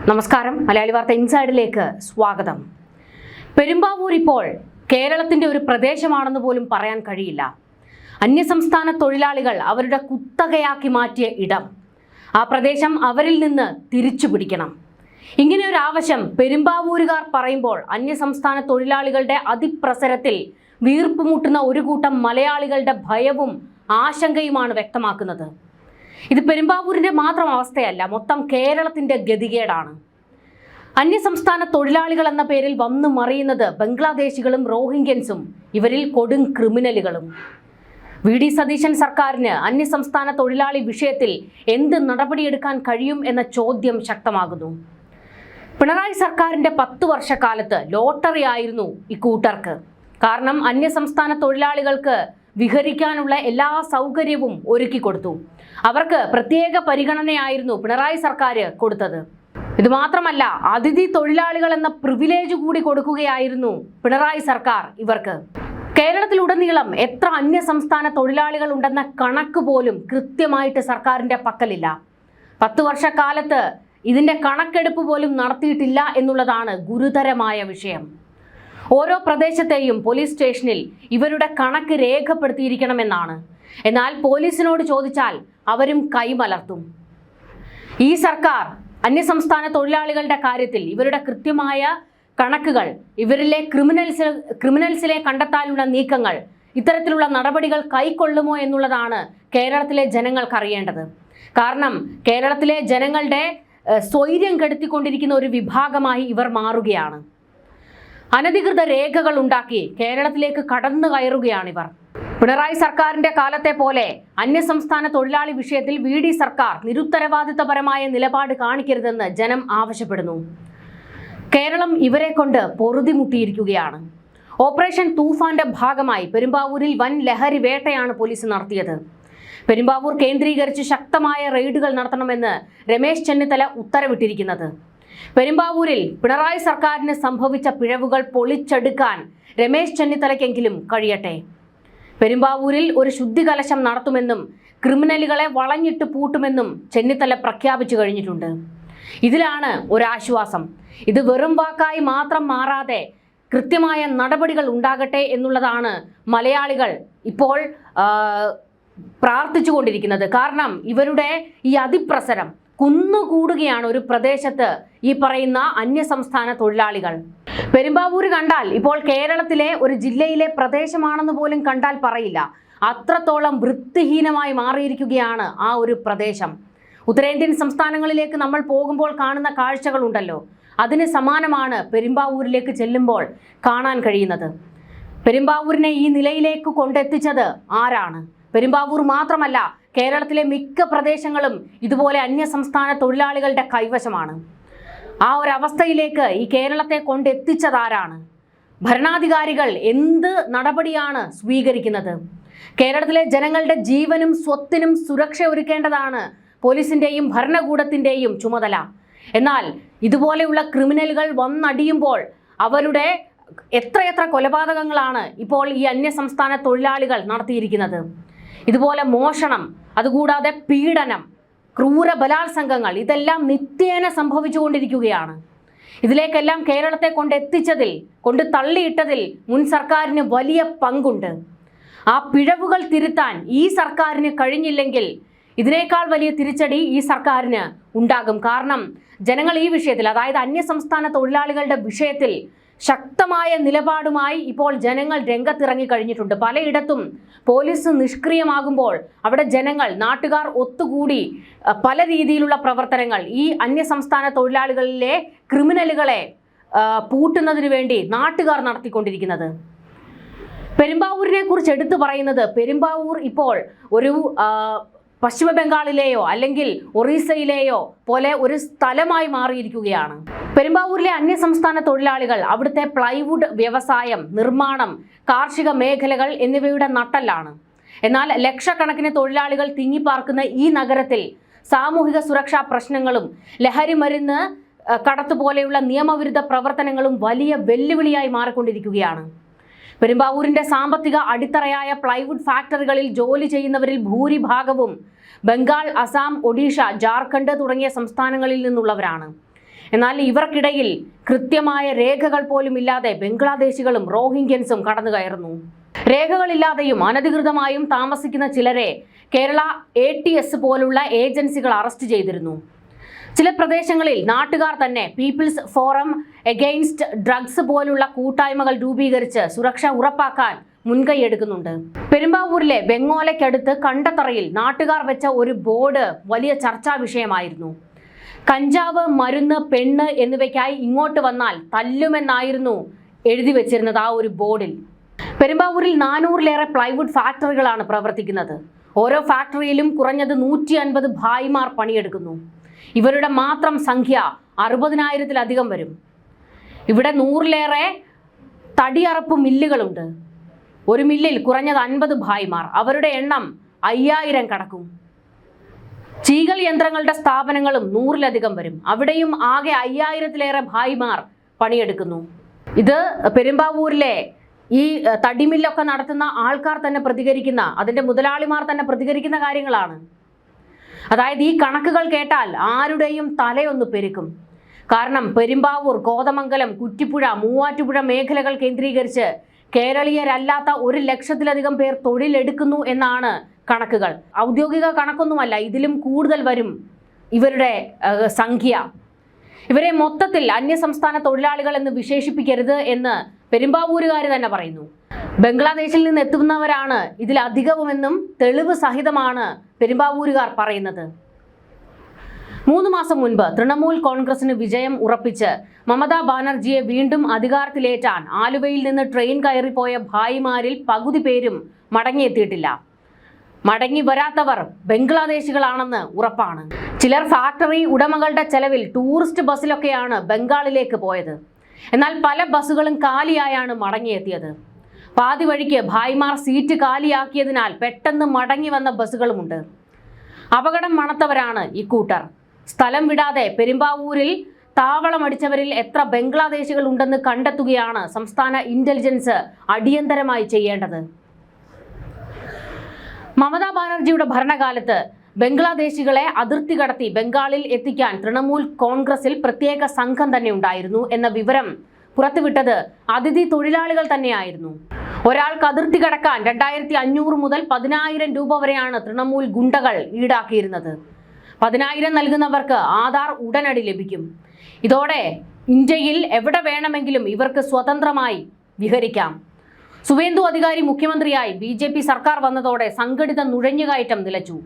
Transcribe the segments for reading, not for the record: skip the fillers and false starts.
നമസ്കാരം, മലയാളി വാർത്ത ഇൻസൈഡിലേക്ക് സ്വാഗതം. പെരുമ്പാവൂർ ഇപ്പോൾ കേരളത്തിന്റെ ഒരു പ്രദേശമാണെന്ന് പോലും പറയാൻ കഴിയില്ല. അന്യസംസ്ഥാന തൊഴിലാളികൾ അവരുടെ കുത്തകയാക്കി മാറ്റിയ ഇടം, ആ പ്രദേശം അവരിൽ നിന്ന് തിരിച്ചു പിടിക്കണം. ഇങ്ങനെ ഒരു ആവശ്യം പെരുമ്പാവൂരുകാർ പറയുമ്പോൾ അന്യസംസ്ഥാന തൊഴിലാളികളുടെ അതിപ്രസരത്തിൽ വീർപ്പുമുട്ടുന്ന ഒരു കൂട്ടം മലയാളികളുടെ ഭയവും ആശങ്കയുമാണ് വ്യക്തമാക്കുന്നത്. ഇത് പെരുമ്പാവൂരിന്റെ മാത്രം അവസ്ഥയല്ല, മൊത്തം കേരളത്തിന്റെ ഗതികേടാണ്. അന്യസംസ്ഥാന തൊഴിലാളികൾ എന്ന പേരിൽ വന്നു മറിയുന്നത് ബംഗ്ലാദേശികളും റോഹിംഗ്യൻസും, ഇവരിൽ കൊടും ക്രിമിനലുകളും. വി.ഡി. സതീശൻ സർക്കാരിന് അന്യസംസ്ഥാന തൊഴിലാളി വിഷയത്തിൽ എന്ത് നടപടിയെടുക്കാൻ കഴിയും എന്ന ചോദ്യം ശക്തമാകുന്നു. പിണറായി സർക്കാരിന്റെ 10 വർഷക്കാലത്ത് ലോട്ടറി ആയിരുന്നു ഇക്കൂട്ടർക്ക്. കാരണം അന്യസംസ്ഥാന തൊഴിലാളികൾക്ക് വിഹരിക്കാനുള്ള എല്ലാ സൗകര്യവും ഒരുക്കി കൊടുത്തു. അവർക്ക് പ്രത്യേക പരിഗണനയായിരുന്നു പിണറായി സർക്കാർ കൊടുത്തത്. ഇത് മാത്രമല്ല, അതിഥി തൊഴിലാളികൾ എന്ന പ്രിവിലേജ് കൂടി കൊടുക്കുകയായിരുന്നു പിണറായി സർക്കാർ ഇവർക്ക്. കേരളത്തിലുടനീളം എത്ര അന്യസംസ്ഥാന തൊഴിലാളികൾ ഉണ്ടെന്ന കണക്ക് പോലും കൃത്യമായിട്ട് സർക്കാരിന്റെ പക്കലില്ല. 10 വർഷക്കാലത്ത് ഇതിന്റെ കണക്കെടുപ്പ് പോലും നടത്തിയിട്ടില്ല എന്നുള്ളതാണ് ഗുരുതരമായ വിഷയം. ഓരോ പ്രദേശത്തെയും പോലീസ് സ്റ്റേഷനിൽ ഇവരുടെ കണക്ക് രേഖപ്പെടുത്തിയിരിക്കണമെന്നാണ്. എന്നാൽ പോലീസിനോട് ചോദിച്ചാൽ അവരും കൈമലർത്തും. ഈ സർക്കാർ അന്യസംസ്ഥാന തൊഴിലാളികളുടെ കാര്യത്തിൽ ഇവരുടെ കൃത്യമായ കണക്കുകൾ, ഇവരിലെ ക്രിമിനൽസിലെ കണ്ടെത്താനുള്ള നീക്കങ്ങൾ, ഇത്തരത്തിലുള്ള നടപടികൾ കൈക്കൊള്ളുമോ എന്നുള്ളതാണ് കേരളത്തിലെ ജനങ്ങൾക്ക് അറിയേണ്ടത്. കാരണം കേരളത്തിലെ ജനങ്ങളുടെ സ്വൈര്യം കെടുത്തിക്കൊണ്ടിരിക്കുന്ന ഒരു വിഭാഗമായി ഇവർ മാറുകയാണ്. അനധികൃത രേഖകൾ ഉണ്ടാക്കി കേരളത്തിലേക്ക് കടന്നു കയറുകയാണിവർ. പിണറായി സർക്കാരിന്റെ കാലത്തെ പോലെ അന്യസംസ്ഥാന തൊഴിലാളി വിഷയത്തിൽ വി.ഡി. സർക്കാർ നിരുത്തരവാദിത്തപരമായ നിലപാട് കാണിക്കരുതെന്ന് ജനം ആവശ്യപ്പെടുന്നു. കേരളം ഇവരെ കൊണ്ട് പൊറുതിമുട്ടിയിരിക്കുകയാണ്. ഓപ്പറേഷൻ തൂഫാന്റെ ഭാഗമായി പെരുമ്പാവൂരിൽ വൻ ലഹരി വേട്ടയാണ് പോലീസ് നടത്തിയത്. പെരുമ്പാവൂർ കേന്ദ്രീകരിച്ച് ശക്തമായ റെയ്ഡുകൾ നടത്തണമെന്ന് രമേശ് ചെന്നിത്തല ഉത്തരവിട്ടിരിക്കുന്നത്. പെരുമ്പാവൂരിൽ പിണറായി സർക്കാരിന് സംഭവിച്ച പിഴവുകൾ പൊളിച്ചെടുക്കാൻ രമേശ് ചെന്നിത്തലയ്ക്കെങ്കിലും കഴിയട്ടെ. പെരുമ്പാവൂരിൽ ഒരു ശുദ്ധികലശം നടത്തുമെന്നും ക്രിമിനലുകളെ വളഞ്ഞിട്ട് പൂട്ടുമെന്നും ചെന്നിത്തല പ്രഖ്യാപിച്ചു കഴിഞ്ഞിട്ടുണ്ട്. ഇതിലാണ് ഒരാശ്വാസം. ഇത് വെറും വാക്കായി മാത്രം മാറാതെ കൃത്യമായ നടപടികൾ ഉണ്ടാകട്ടെ എന്നുള്ളതാണ് മലയാളികൾ ഇപ്പോൾ പ്രാർത്ഥിച്ചുകൊണ്ടിരിക്കുന്നത്. കാരണം ഇവരുടെ ഈ അതിപ്രസരം കുന്നുകൂടുകയാണ് ഒരു പ്രദേശത്ത് ഈ പറയുന്ന അന്യസംസ്ഥാന തൊഴിലാളികൾ. പെരുമ്പാവൂർ കണ്ടാൽ ഇപ്പോൾ കേരളത്തിലെ ഒരു ജില്ലയിലെ പ്രദേശമാണെന്ന് പോലും കണ്ടാൽ പറയില്ല. അത്രത്തോളം വൃത്തിഹീനമായി മാറിയിരിക്കുകയാണ് ആ ഒരു പ്രദേശം. ഉത്തരേന്ത്യൻ സംസ്ഥാനങ്ങളിലേക്ക് നമ്മൾ പോകുമ്പോൾ കാണുന്ന കാഴ്ചകളുണ്ടല്ലോ, അതിന് സമാനമാണ് പെരുമ്പാവൂരിലേക്ക് ചെല്ലുമ്പോൾ കാണാൻ കഴിയുന്നത്. പെരുമ്പാവൂരിനെ ഈ നിലയിലേക്ക് കൊണ്ടെത്തിച്ചത് ആരാണ്? പെരുമ്പാവൂർ മാത്രമല്ല, കേരളത്തിലെ മിക്ക പ്രദേശങ്ങളും ഇതുപോലെ അന്യസംസ്ഥാന തൊഴിലാളികളുടെ കൈവശമാണ്. ആ ഒരു അവസ്ഥയിലേക്ക് ഈ കേരളത്തെ കൊണ്ടെത്തിച്ചതാരാണ്? ഭരണാധികാരികൾ എന്ത് നടപടിയാണ് സ്വീകരിക്കുന്നത്? കേരളത്തിലെ ജനങ്ങളുടെ ജീവനും സ്വത്തിനും സുരക്ഷ ഒരുക്കേണ്ടതാണ് പോലീസിന്റെയും ഭരണകൂടത്തിന്റെയും ചുമതല. എന്നാൽ ഇതുപോലെയുള്ള ക്രിമിനലുകൾ വന്നടിയുമ്പോൾ അവരുടെ എത്രയെത്ര കൊലപാതകങ്ങളാണ് ഇപ്പോൾ ഈ അന്യസംസ്ഥാന തൊഴിലാളികൾ നടത്തിയിരിക്കുന്നത്. ഇതുപോലെ മോഷണം, അതുകൂടാതെ പീഡനം, ക്രൂര ബലാത്സംഗങ്ങൾ, ഇതെല്ലാം നിത്യേന സംഭവിച്ചുകൊണ്ടിരിക്കുകയാണ്. ഇതിലേക്കെല്ലാം കേരളത്തെ കൊണ്ട് തള്ളിയിട്ടതിൽ മുൻ സർക്കാരിന് വലിയ പങ്കുണ്ട്. ആ പിഴവുകൾ തിരുത്താൻ ഈ സർക്കാരിന് കഴിഞ്ഞില്ലെങ്കിൽ ഇതിനേക്കാൾ വലിയ തിരിച്ചടി ഈ സർക്കാരിന് ഉണ്ടാകും. കാരണം ജനങ്ങൾ ഈ വിഷയത്തിൽ, അതായത് അന്യസംസ്ഥാന തൊഴിലാളികളുടെ വിഷയത്തിൽ ശക്തമായ നിലപാടുമായി ഇപ്പോൾ ജനങ്ങൾ രംഗത്തിറങ്ങി കഴിഞ്ഞിട്ടുണ്ട്. പലയിടത്തും പോലീസ് നിഷ്ക്രിയമാകുമ്പോൾ അവിടെ ജനങ്ങൾ, നാട്ടുകാർ ഒത്തുകൂടി പല രീതിയിലുള്ള പ്രവർത്തനങ്ങൾ, ഈ അന്യസംസ്ഥാന തൊഴിലാളികളിലെ ക്രിമിനലുകളെ പൂട്ടുന്നതിന് വേണ്ടി നാട്ടുകാർ നടത്തിക്കൊണ്ടിരിക്കുന്നത്. പെരുമ്പാവൂരിനെ കുറിച്ച് എടുത്തു പറയുന്നത്, പെരുമ്പാവൂർ ഇപ്പോൾ ഒരു പശ്ചിമ ബംഗാളിലെയോ അല്ലെങ്കിൽ ഒറീസയിലെയോ പോലെ ഒരു സ്ഥലമായി മാറിയിരിക്കുകയാണ്. പെരുമ്പാവൂരിലെ അന്യസംസ്ഥാന തൊഴിലാളികൾ അവിടുത്തെ പ്ലൈവുഡ് വ്യവസായം, നിർമ്മാണം, കാർഷിക മേഖലകൾ എന്നിവയുടെ നട്ടെല്ലാണ്. എന്നാൽ ലക്ഷക്കണക്കിന് തൊഴിലാളികൾ തിങ്ങിപ്പാർക്കുന്ന ഈ നഗരത്തിൽ സാമൂഹിക സുരക്ഷാ പ്രശ്നങ്ങളും ലഹരി മരുന്ന് കടത്തു പോലെയുള്ള നിയമവിരുദ്ധ പ്രവർത്തനങ്ങളും വലിയ വെല്ലുവിളിയായി മാറിക്കൊണ്ടിരിക്കുകയാണ്. പെരുമ്പാവൂരിന്റെ സാമ്പത്തിക അടിത്തറയായ പ്ലൈവുഡ് ഫാക്ടറികളിൽ ജോലി ചെയ്യുന്നവരിൽ ഭൂരിഭാഗവും ബംഗാൾ, അസം, ഒഡീഷ, ജാർഖണ്ഡ് തുടങ്ങിയ സംസ്ഥാനങ്ങളിൽ നിന്നുള്ളവരാണ്. എന്നാൽ ഇവർക്കിടയിൽ കൃത്യമായ രേഖകൾ പോലും ഇല്ലാതെ ബംഗ്ലാദേശികളും റോഹിംഗ്യൻസും കടന്നു കയറുന്നു. രേഖകളില്ലാതെയും അനധികൃതമായും താമസിക്കുന്ന ചിലരെ കേരള ATS പോലുള്ള ഏജൻസികൾ അറസ്റ്റ് ചെയ്തിരുന്നു. ചില പ്രദേശങ്ങളിൽ നാട്ടുകാർ തന്നെ പീപ്പിൾസ് ഫോറം എഗെയിൻസ്റ്റ് ഡ്രഗ്സ് പോലുള്ള കൂട്ടായ്മകൾ രൂപീകരിച്ച് സുരക്ഷ ഉറപ്പാക്കാൻ മുൻകൈയെടുക്കുന്നുണ്ട്. പെരുമ്പാവൂരിലെ വെങ്ങോലയ്ക്കടുത്ത് കണ്ടത്തറയിൽ നാട്ടുകാർ വെച്ച ഒരു ബോർഡ് വലിയ ചർച്ചാ വിഷയമായിരുന്നു. കഞ്ചാവ്, മരുന്ന്, പെണ്ണ് എന്നിവയ്ക്കായി ഇങ്ങോട്ട് വന്നാൽ തല്ലുമെന്നായിരുന്നു എഴുതി വെച്ചിരുന്നത് ആ ഒരു ബോർഡിൽ. പെരുമ്പാവൂരിൽ 400-ലേറെ പ്ലൈവുഡ് ഫാക്ടറികളാണ് പ്രവർത്തിക്കുന്നത്. ഓരോ ഫാക്ടറിയിലും കുറഞ്ഞത് 150 ഭായിമാർ പണിയെടുക്കുന്നു. ഇവരുടെ മാത്രം സംഖ്യ 60,000-ത്തിലധികം വരും. ഇവിടെ 100-ലേറെ തടിയറപ്പ് മില്ലുകളുണ്ട്. ഒരു മില്ലിൽ കുറഞ്ഞത് 50 ഭായിമാർ, അവരുടെ എണ്ണം 5000 കടക്കും. ചീകൽ യന്ത്രങ്ങളുടെ സ്ഥാപനങ്ങളും 100-ലധികം വരും. അവിടെയും ആകെ 5000-ത്തിലേറെ ഭായിമാർ പണിയെടുക്കുന്നു. ഇത് പെരുമ്പാവൂരിലെ ഈ തടിമില്ലൊക്കെ നടത്തുന്ന ആൾക്കാർ തന്നെ പ്രതികരിക്കുന്ന, അതിൻ്റെ മുതലാളിമാർ തന്നെ പ്രതികരിക്കുന്ന കാര്യങ്ങളാണ്. അതായത് ഈ കണക്കുകൾ കേട്ടാൽ ആരുടെയും തലയൊന്ന് പെരുക്കും. കാരണം പെരുമ്പാവൂർ, കോതമംഗലം, കുറ്റിപ്പുഴ, മൂവാറ്റുപുഴ മേഖലകൾ കേന്ദ്രീകരിച്ച് കേരളീയരല്ലാത്ത 100,000-ത്തിലധികം പേർ തൊഴിലെടുക്കുന്നു എന്നാണ് കണക്കുകൾ. ഔദ്യോഗിക കണക്കൊന്നുമല്ല, ഇതിലും കൂടുതൽ വരും ഇവരുടെ സംഖ്യ. ഇവരെ മൊത്തത്തിൽ അന്യസംസ്ഥാന തൊഴിലാളികൾ എന്ന് വിശേഷിപ്പിക്കരുത് എന്ന് പെരുമ്പാവൂരുകാർ തന്നെ പറയുന്നു. ബംഗ്ലാദേശിൽ നിന്ന് എത്തുന്നവരാണ് ഇതിലധികവുമെന്നും തെളിവ് സഹിതമാണ് പെരുമ്പാവൂരുകാർ പറയുന്നത്. 3 മാസം മുൻപ് തൃണമൂൽ കോൺഗ്രസിന് വിജയം ഉറപ്പിച്ച് മമതാ ബാനർജിയെ വീണ്ടും അധികാരത്തിലേറ്റാൻ ആലുവയിൽ നിന്ന് ട്രെയിൻ കയറിപ്പോയ ഭായിമാരിൽ പകുതി പേരും മടങ്ങിയെത്തിയിട്ടില്ല. മടങ്ങി വരാത്തവർ ബംഗ്ലാദേശികളാണെന്ന് ഉറപ്പാണ്. ചിലർ ഫാക്ടറി ഉടമകളുടെ ചെലവിൽ ടൂറിസ്റ്റ് ബസ്സിലൊക്കെയാണ് ബംഗാളിലേക്ക് പോയത്. എന്നാൽ പല ബസ്സുകളും കാലിയായാണ് മടങ്ങിയെത്തിയത്. പാതി വഴിക്ക് ഭായിമാർ സീറ്റ് കാലിയാക്കിയതിനാൽ പെട്ടെന്ന് മടങ്ങി വന്ന ബസ്സുകളുമുണ്ട്. അപകടം മണത്തവരാണ് ഇക്കൂട്ടർ. സ്ഥലം വിടാതെ പെരുമ്പാവൂരിൽ താവളമടിച്ചവരിൽ എത്ര ബംഗ്ലാദേശികൾ ഉണ്ടെന്ന് കണ്ടെത്തുകയാണ് സംസ്ഥാന ഇന്റലിജൻസ് അടിയന്തരമായി ചെയ്യേണ്ടത്. മമതാ ബാനർജിയുടെ ഭരണകാലത്ത് ബംഗ്ലാദേശികളെ അതിർത്തി കടത്തി ബംഗാളിൽ എത്തിക്കാൻ തൃണമൂൽ കോൺഗ്രസിൽ പ്രത്യേക സംഘം തന്നെ ഉണ്ടായിരുന്നു എന്ന വിവരം പുറത്തുവിട്ടത് അതിഥി തൊഴിലാളികൾ തന്നെയായിരുന്നു. ഒരാൾക്ക് അതിർത്തി കടക്കാൻ 2500 മുതൽ 10,000 രൂപ വരെയാണ് തൃണമൂൽ ഗുണ്ടകൾ ഈടാക്കിയിരുന്നത്. 10,000 നൽകുന്നവർക്ക് ആധാർ ഉടനടി ലഭിക്കും. ഇതോടെ ഇന്ത്യയിൽ എവിടെ വേണമെങ്കിലും ഇവർക്ക് സ്വതന്ത്രമായി വിഹരിക്കാം. സുവേന്ദു അധികാരി മുഖ്യമന്ത്രിയായി BJP സർക്കാർ വന്നതോടെ സംഘടിത നുഴഞ്ഞുകയറ്റം നിലച്ചു.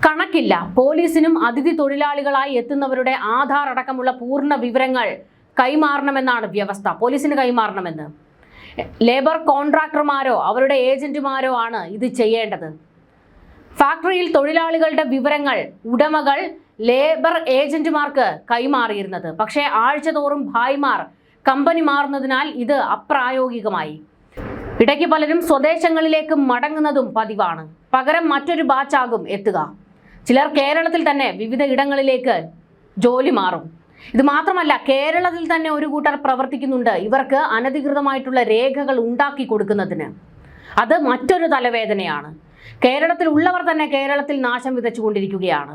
കണക്കില്ല. പോലീസിനും അതിഥി തൊഴിലാളികളായി എത്തുന്നവരുടെ ആധാർ അടക്കമുള്ള പൂർണ്ണ വിവരങ്ങൾ കൈമാറണമെന്നാണ് വ്യവസ്ഥ. പോലീസിന് കൈമാറണമെന്ന്. ലേബർ കോൺട്രാക്ടർമാരോ അവരുടെ ഏജന്റുമാരോ ആണ് ഇത് ചെയ്യേണ്ടത്. ഫാക്ടറിയിൽ തൊഴിലാളികളുടെ വിവരങ്ങൾ ഉടമകൾ ലേബർ ഏജന്റുമാർക്ക് കൈമാറിയിരുന്നത്. പക്ഷേ ആഴ്ചതോറും ഭായിമാർ കമ്പനി മാറുന്നതിനാൽ ഇത് അപ്രായോഗികമായി. ഇടയ്ക്ക് പലരും സ്വദേശങ്ങളിലേക്ക് മടങ്ങുന്നതും പതിവാണ്. പകരം മറ്റൊരു ബാച്ചാകും എത്തുക. ചിലർ കേരളത്തിൽ തന്നെ വിവിധ ഇടങ്ങളിലേക്ക് ജോലി മാറും. ഇത് മാത്രമല്ല, കേരളത്തിൽ തന്നെ ഒരു കൂട്ടർ പ്രവർത്തിക്കുന്നുണ്ട് ഇവർക്ക് അനധികൃതമായിട്ടുള്ള രേഖകൾ ഉണ്ടാക്കി കൊടുക്കുന്നതിന്. അത് മറ്റൊരു തലവേദനയാണ്. കേരളത്തിൽ ഉള്ളവർ തന്നെ കേരളത്തിൽ നാശം വിതച്ചുകൊണ്ടിരിക്കുകയാണ്.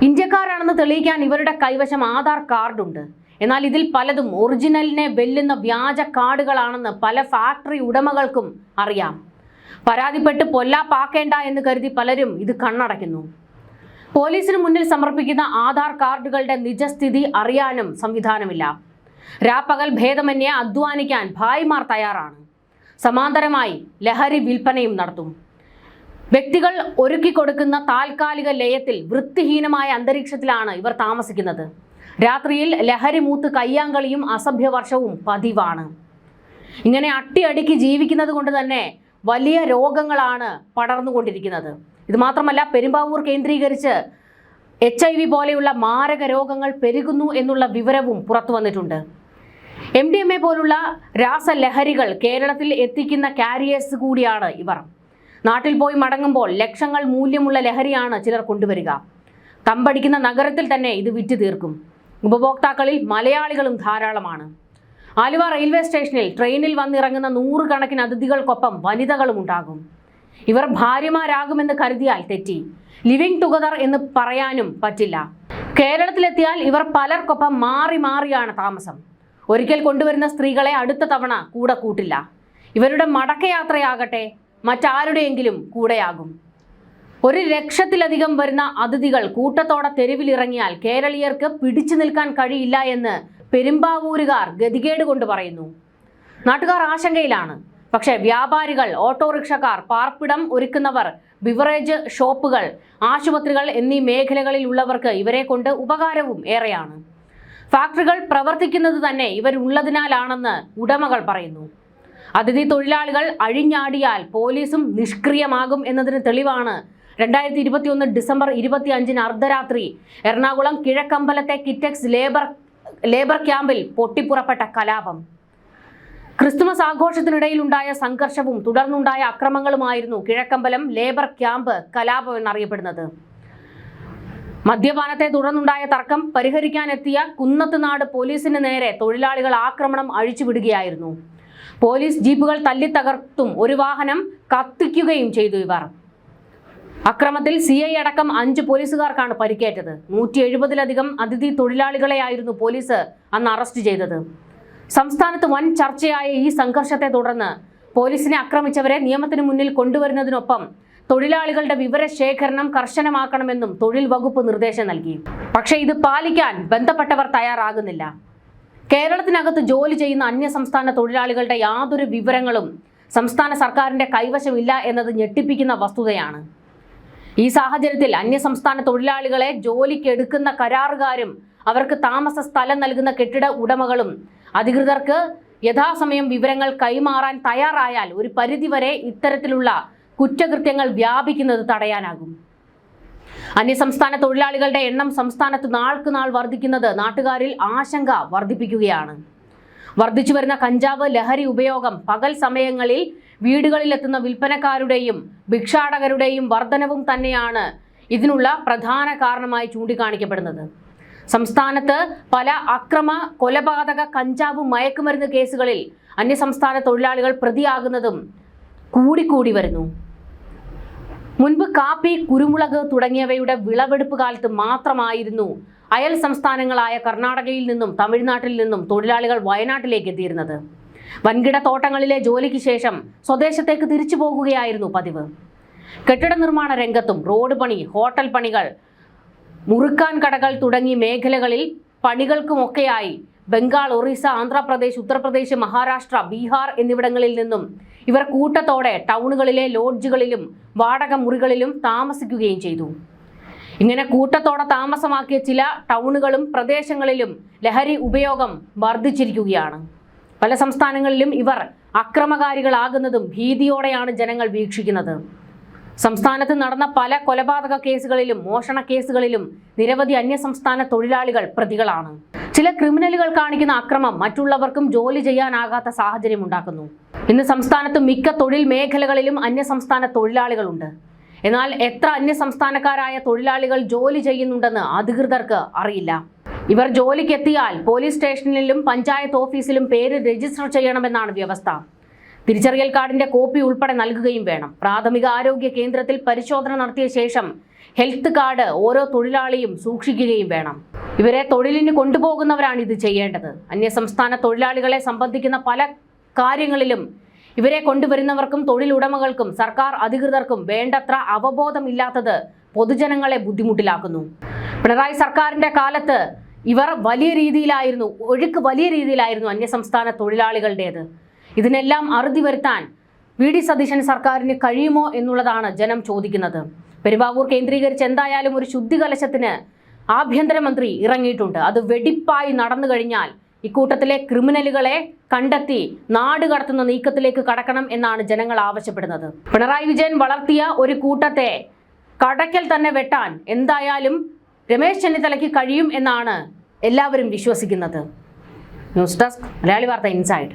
ഇന്ത്യക്കാരാണെന്ന് തെളിയിക്കാൻ ഇവരുടെ കൈവശം ആധാർ കാർഡുണ്ട്. എന്നാൽ ഇതിൽ പലതും ഒറിജിനലിനെ വെല്ലുന്ന വ്യാജ കാർഡുകളാണെന്ന് പല ഫാക്ടറി ഉടമകൾക്കും അറിയാം. പരാതിപ്പെട്ട് പൊല്ലാപ്പാക്കേണ്ട എന്ന് കരുതി പലരും ഇത് കണ്ണടയ്ക്കുന്നു. പോലീസിന് മുന്നിൽ സമർപ്പിക്കുന്ന ആധാർ കാർഡുകളുടെ നിജസ്ഥിതി അറിയാനും സംവിധാനമില്ല. രാപ്പകൽ ഭേദമന്യേ അധ്വാനിക്കാൻ ഭായിമാർ തയ്യാറാണ്. സമാന്തരമായി ലഹരി വിൽപ്പനയും നടത്തും. വ്യക്തികൾ ഒരുക്കി കൊടുക്കുന്ന താൽക്കാലിക ലയത്തിൽ വൃത്തിഹീനമായ അന്തരീക്ഷത്തിലാണ് ഇവർ താമസിക്കുന്നത്. രാത്രിയിൽ ലഹരി മൂത്ത് കയ്യാങ്കളിയും അസഭ്യവർഷവും പതിവാണ്. ഇങ്ങനെ അട്ടിയടിക്ക് ജീവിക്കുന്നത് കൊണ്ട് തന്നെ വലിയ രോഗങ്ങളാണ് പടർന്നുകൊണ്ടിരിക്കുന്നത്. ഇത് മാത്രമല്ല, പെരുമ്പാവൂർ കേന്ദ്രീകരിച്ച് HIV പോലെയുള്ള മാരക രോഗങ്ങൾ പെരുകുന്നു എന്നുള്ള വിവരവും പുറത്തു വന്നിട്ടുണ്ട്. MDMA പോലുള്ള രാസലഹരികൾ കേരളത്തിൽ എത്തിക്കുന്ന കാരിയേഴ്സ് കൂടിയാണ് ഇവർ. നാട്ടിൽ പോയി മടങ്ങുമ്പോൾ ലക്ഷങ്ങൾ മൂല്യമുള്ള ലഹരിയാണ് ചിലർ കൊണ്ടുവരിക. തമ്പടിക്കുന്ന നഗരത്തിൽ തന്നെ ഇത് വിറ്റ് തീർക്കും. ഉപഭോക്താക്കളിൽ മലയാളികളും ധാരാളമാണ്. ആലുവ റെയിൽവേ സ്റ്റേഷനിൽ ട്രെയിനിൽ വന്നിറങ്ങുന്ന 100 കണക്കിന് അതിഥികൾക്കൊപ്പം വനിതകളും ഉണ്ടാകും. ഇവർ ഭാര്യമാരാകുമെന്ന് കരുതിയാൽ തെറ്റി. ലിവിംഗ് ടുഗദർ എന്ന് പറയാനും പറ്റില്ല. കേരളത്തിലെത്തിയാൽ ഇവർ പലർക്കൊപ്പം മാറി മാറിയാണ് താമസം. ഒരിക്കൽ കൊണ്ടുവരുന്ന സ്ത്രീകളെ അടുത്ത തവണ കൂടെ കൂട്ടില്ല. ഇവരുടെ മടക്കയാത്രയാകട്ടെ മറ്റാരുടെയെങ്കിലും കൂടെയാകും. 1,00,000-ലധികം വരുന്ന അതിഥികൾ കൂട്ടത്തോടെ തെരുവിലിറങ്ങിയാൽ കേരളീയർക്ക് പിടിച്ചു നിൽക്കാൻ കഴിയില്ല എന്ന് പെരുമ്പാവൂരുകാർ ഗതികേട് കൊണ്ട് പറയുന്നു. നാട്ടുകാർ ആശങ്കയിലാണ്. പക്ഷേ വ്യാപാരികൾ, ഓട്ടോറിക്ഷക്കാർ, പാർപ്പിടം ഒരുക്കുന്നവർ, ബിവറേജ് ഷോപ്പുകൾ, ആശുപത്രികൾ എന്നീ മേഖലകളിൽ ഉള്ളവർക്ക് ഇവരെ കൊണ്ട് ഉപകാരവും ഏറെയാണ്. ഫാക്ടറികൾ പ്രവർത്തിക്കുന്നത് തന്നെ ഇവരുള്ളതിനാലാണെന്ന് ഉടമകൾ പറയുന്നു. അതിഥി തൊഴിലാളികൾ അഴിഞ്ഞാടിയാൽ പോലീസും നിഷ്ക്രിയമാകും എന്നതിന് തെളിവാണ് 2021 ഡിസംബർ 25 അർദ്ധരാത്രി എറണാകുളം കിഴക്കമ്പലത്തെ കിറ്റക്സ് ലേബർ ക്യാമ്പിൽ പൊട്ടിപ്പുറപ്പെട്ട കലാപം. ക്രിസ്തുമസ് ആഘോഷത്തിനിടയിലുണ്ടായ സംഘർഷവും തുടർന്നുണ്ടായ അക്രമങ്ങളുമായിരുന്നു കിഴക്കമ്പലം ലേബർ ക്യാമ്പ് കലാപം എന്നറിയപ്പെടുന്നത്. മദ്യപാനത്തെ തുടർന്നുണ്ടായ തർക്കം പരിഹരിക്കാനെത്തിയ കുന്നത്തുനാട് പോലീസിന് നേരെ തൊഴിലാളികൾ ആക്രമണം അഴിച്ചുവിടുകയായിരുന്നു. പോലീസ് ജീപ്പുകൾ തല്ലിത്തകർത്തും ഒരു വാഹനം കത്തിക്കുകയും ചെയ്തു. ഇവർ അക്രമത്തിൽ CI അടക്കം 5 പോലീസുകാർക്കാണ് പരിക്കേറ്റത്. 170-ലധികം അതിഥി തൊഴിലാളികളെയായിരുന്നു പോലീസ് അന്ന് അറസ്റ്റ് ചെയ്തത്. സംസ്ഥാനത്ത് വൻ ചർച്ചയായ ഈ സംഘർഷത്തെ തുടർന്ന് പോലീസിനെ ആക്രമിച്ചവരെ നിയമത്തിന് മുന്നിൽ കൊണ്ടുവരുന്നതിനൊപ്പം തൊഴിലാളികളുടെ വിവരശേഖരണം കർശനമാക്കണമെന്നും തൊഴിൽ വകുപ്പ് നിർദ്ദേശം നൽകി. പക്ഷേ ഇത് പാലിക്കാൻ ബന്ധപ്പെട്ടവർ തയ്യാറാകുന്നില്ല. കേരളത്തിനകത്ത് ജോലി ചെയ്യുന്ന അന്യസംസ്ഥാന തൊഴിലാളികളുടെ യാതൊരു വിവരങ്ങളും സംസ്ഥാന സർക്കാരിന്റെ കൈവശമില്ല എന്നത് ഞെട്ടിപ്പിക്കുന്ന വസ്തുതയാണ്. ഈ സാഹചര്യത്തിൽ അന്യസംസ്ഥാന തൊഴിലാളികളെ ജോലിക്ക് എടുക്കുന്ന കരാറുകാരും അവർക്ക് താമസ സ്ഥലം നൽകുന്ന കെട്ടിട ഉടമകളും അധികൃതർക്ക് യഥാസമയം വിവരങ്ങൾ കൈമാറാൻ തയ്യാറായാൽ ഒരു പരിധിവരെ ഇത്തരത്തിലുള്ള കുറ്റകൃത്യങ്ങൾ വ്യാപിക്കുന്നത് തടയാനാകും. അന്യസംസ്ഥാന തൊഴിലാളികളുടെ എണ്ണം സംസ്ഥാനത്ത് നാൾക്ക് നാൾ വർദ്ധിക്കുന്നത് നാട്ടുകാരിൽ ആശങ്ക വർദ്ധിപ്പിക്കുകയാണ്. വർദ്ധിച്ചു വരുന്ന കഞ്ചാവ് ലഹരി ഉപയോഗം, പകൽ സമയങ്ങളിൽ വീടുകളിലെത്തുന്ന വിൽപ്പനക്കാരുടെയും ഭിക്ഷാടകരുടെയും വർധനവും തന്നെയാണ് ഇതിനുള്ള പ്രധാന കാരണമായി ചൂണ്ടിക്കാണിക്കപ്പെടുന്നത്. സംസ്ഥാനത്ത് പല അക്രമ, കൊലപാതക, കഞ്ചാവ്, മയക്കുമരുന്ന് കേസുകളിൽ അന്യസംസ്ഥാന തൊഴിലാളികൾ പ്രതിയാകുന്നതും കൂടിക്കൂടി വരുന്നു. മുൻപ് കാപ്പി, കുരുമുളക് തുടങ്ങിയവയുടെ വിളവെടുപ്പ് കാലത്ത് മാത്രമായിരുന്നു അയൽ സംസ്ഥാനങ്ങളായ കർണാടകയിൽ നിന്നും തമിഴ്നാട്ടിൽ നിന്നും തൊഴിലാളികൾ വയനാട്ടിലേക്ക് എത്തിയിരുന്നത്. വൻകിട തോട്ടങ്ങളിലെ ജോലിക്ക് ശേഷം സ്വദേശത്തേക്ക് തിരിച്ചു പോകുകയായിരുന്നു പതിവ്. കെട്ടിട നിർമ്മാണ രംഗത്തും റോഡ് പണി, ഹോട്ടൽ പണികൾ, മുറുക്കാൻ കടകൾ തുടങ്ങിയ മേഖലകളിൽ പണികൾക്കുമൊക്കെയായി ബംഗാൾ, ഒറീസ, ആന്ധ്രാപ്രദേശ്, ഉത്തർപ്രദേശ്, മഹാരാഷ്ട്ര, ബീഹാർ എന്നിവിടങ്ങളിൽ നിന്നും ഇവർ കൂട്ടത്തോടെ ടൗണുകളിലെ ലോഡ്ജുകളിലും വാടക മുറികളിലും താമസിക്കുകയും ചെയ്തു. ഇങ്ങനെ കൂട്ടത്തോടെ താമസമാക്കിയ ചില ടൗണുകളും പ്രദേശങ്ങളിലും ലഹരി ഉപയോഗം വർദ്ധിച്ചിരിക്കുകയാണ്. പല സംസ്ഥാനങ്ങളിലും ഇവർ അക്രമകാരികളാകുന്നതും ഭീതിയോടെയാണ് ജനങ്ങൾ വീക്ഷിക്കുന്നത്. സംസ്ഥാനത്ത് നടന്ന പല കൊലപാതക കേസുകളിലും മോഷണ കേസുകളിലും നിരവധി അന്യസംസ്ഥാന തൊഴിലാളികൾ പ്രതികളാണ്. ചില ക്രിമിനലുകൾ കാണിക്കുന്ന അക്രമം മറ്റുള്ളവർക്കും ജോലി ചെയ്യാനാകാത്ത സാഹചര്യം ഉണ്ടാക്കുന്നു. ഇന്ന് സംസ്ഥാനത്ത് മിക്ക തൊഴിൽ മേഖലകളിലും അന്യസംസ്ഥാന തൊഴിലാളികളുണ്ട്. എന്നാൽ എത്ര അന്യസംസ്ഥാനക്കാരായ തൊഴിലാളികൾ ജോലി ചെയ്യുന്നുണ്ടെന്ന് അധികൃതർക്ക് അറിയില്ല. ഇവർ ജോലിക്കെത്തിയാൽ പോലീസ് സ്റ്റേഷനിലും പഞ്ചായത്ത് ഓഫീസിലും പേര് രജിസ്റ്റർ ചെയ്യണമെന്നാണ് വ്യവസ്ഥ. തിരിച്ചറിയൽ കാർഡിന്റെ കോപ്പി ഉൾപ്പെടെ നൽകുകയും വേണം. പ്രാഥമിക ആരോഗ്യ കേന്ദ്രത്തിൽ പരിശോധന നടത്തിയ ശേഷം ഹെൽത്ത് കാർഡ് ഓരോ തൊഴിലാളിയും സൂക്ഷിക്കുകയും വേണം. ഇവരെ തൊഴിലിന് കൊണ്ടുപോകുന്നവരാണ് ഇത് ചെയ്യേണ്ടത്. അന്യസംസ്ഥാന തൊഴിലാളികളെ സംബന്ധിക്കുന്ന പല കാര്യങ്ങളിലും ഇവരെ കൊണ്ടുവരുന്നവർക്കും തൊഴിലുടമകൾക്കും സർക്കാർ അധികൃതർക്കും വേണ്ടത്ര അവബോധമില്ലാത്തത് പൊതുജനങ്ങളെ ബുദ്ധിമുട്ടിലാക്കുന്നു. പിണറായി സർക്കാരിന്റെ കാലത്ത് ഇവർ വലിയ രീതിയിലായിരുന്നു അന്യസംസ്ഥാന തൊഴിലാളികളുടേത്. ഇതിനെല്ലാം അറുതി വരുത്താൻ VD സതീശൻ സർക്കാരിന് കഴിയുമോ എന്നുള്ളതാണ് ജനം ചോദിക്കുന്നത്. പെരുമ്പാവൂർ കേന്ദ്രീകരിച്ച് എന്തായാലും ഒരു ശുദ്ധികലശത്തിന് ആഭ്യന്തരമന്ത്രി ഇറങ്ങിയിട്ടുണ്ട്. അത് വെടിപ്പായി നടന്നു കഴിഞ്ഞാൽ ഇക്കൂട്ടത്തിലെ ക്രിമിനലുകളെ കണ്ടെത്തി നാട് കടത്തുന്ന നീക്കത്തിലേക്ക് കടക്കണം എന്നാണ് ജനങ്ങൾ ആവശ്യപ്പെടുന്നത്. പിണറായി വിജയൻ വളർത്തിയ ഒരു കൂട്ടത്തെ കടയ്ക്കൽ തന്നെ വെട്ടാൻ എന്തായാലും രമേശ് ചെന്നിത്തലയ്ക്ക് കഴിയും എന്നാണ് എല്ലാവരും വിശ്വസിക്കുന്നത്. ന്യൂസ് ഡെസ്ക്, മലയാളി വാർത്ത ഇൻസൈഡ്.